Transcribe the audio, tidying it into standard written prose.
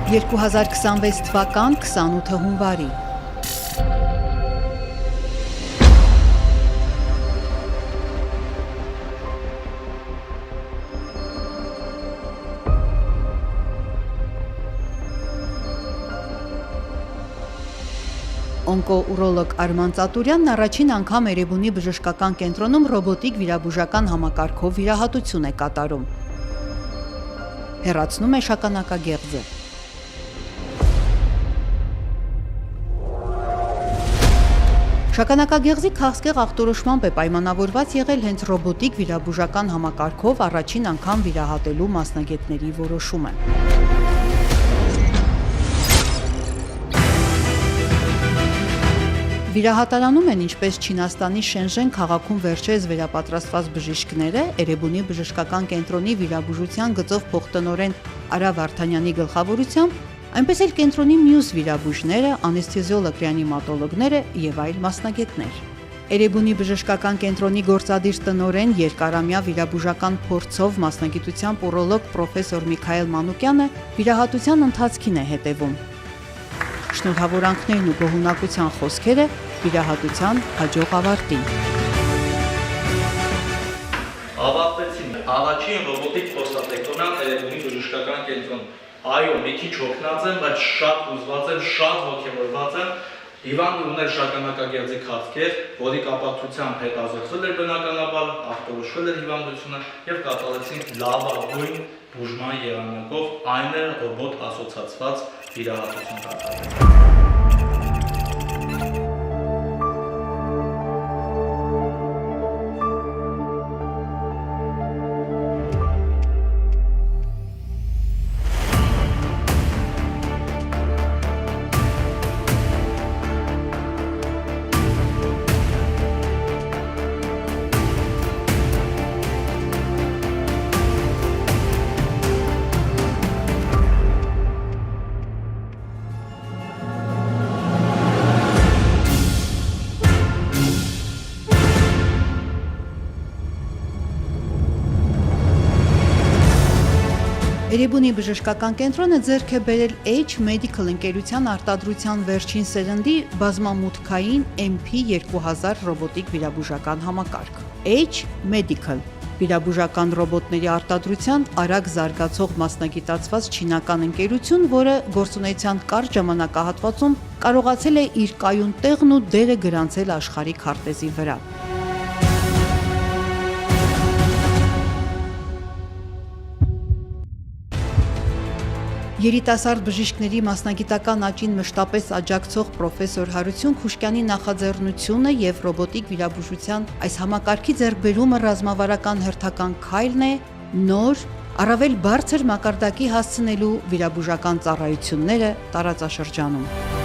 2026 թվական 28 հունվարի։ Օնկոուրոլոգ Արման Ծատուրյանն առաջին անգամ Էրեբունի բժշկական կենտրոնում ռոբոտիկ վիրաբուժական համակարգով վիրահատություն է կատարում։ Հեռացնում է շագանակագեղձը։ Շագանակագեղձի քաղցկեղ ախտորոշմամբ է պայմանավորված եղել հենց ռոբոտիկ վիրաբուժական համակարգով առաջին անգամ վիրահատելու մասնագետների որոշումը։ Վիրահատարանում են ինչպես Չինաստանի Շենժեն քաղաքում վերջերս վերապատրաստված բժիշկները, Էրեբունի բժշկական կենտրոնի վիրաբուժության գծով փոխտնօրեն Արա Վարդանյանի գլխավորությամբ, այնպես էլ կենտրոնի մյուս վիրաբույժները, անեսթեզիոլոգ-ռեանիմատոլոգները եւ այլ մասնագետներ։ Էրեբունի բժշկական կենտրոնի գործադիր տնօրեն երկարամյա վիրաբուժական փորձով մասնագիտությամբ ուրոլոգ պրոֆեսոր Միքայել Մանուկյանը վիրահատության ընթացքին է հետևում։ Շնորհավորանքներն ու գոհունակության խոսքերը վիրահատության հաջող ավարտին։ Ավարտեցին առաջին ռոբոտիկ պրոստատեկտոմիան Էրեբունի բժշկական կենտրոնում։ Այո, մի քիչ հոգնած եմ, բայց շատ հուզված եմ, շատ ոգևորված եմ։ Հիվանդը ուներ շագանակագեղձի քաղցկեղ, որի կապակցությամբ հետազոտվել էր բնականաբար, ախտորոշվել էր հիվանդությունը եւ կատարեցինք լավագույն բուժման եղանակով, այն է ռոբոտ ասոցացված վիրահատություն կատարել։ Էրեբունի բժշկական կենտրոնը ձեռք է բերել H-Medical ընկերության արտադրության վերջին սերնդի բազմամուտքային MP2000 ռոբոտիկ վիրաբուժական համակարգ։ H-Medical վիրաբուժական ռոբոտների արտադրության արագ զարգացող մասնագիտացված չինական ընկերություն, որը գործունեության կարճ ժամանակահատվածում կարողացել է իր կայուն տեղն ու դերը գրանցել աշխարհի քարտեզի վրա։ Երիտասարդ բժիշկների մասնագիտական աճին մշտապես աջակցող պրոֆեսոր Հարություն Խուշկյանի նախաձեռնությունը եւ ռոբոտիկ վիրաբուժության այս համակարգի ձեռքբերումը ռազմավարական հերթական քայլն է նոր, առավել բարձր մակարդակի հասցնելու վիրաբուժական ծառայությունները տարածաշրջանում։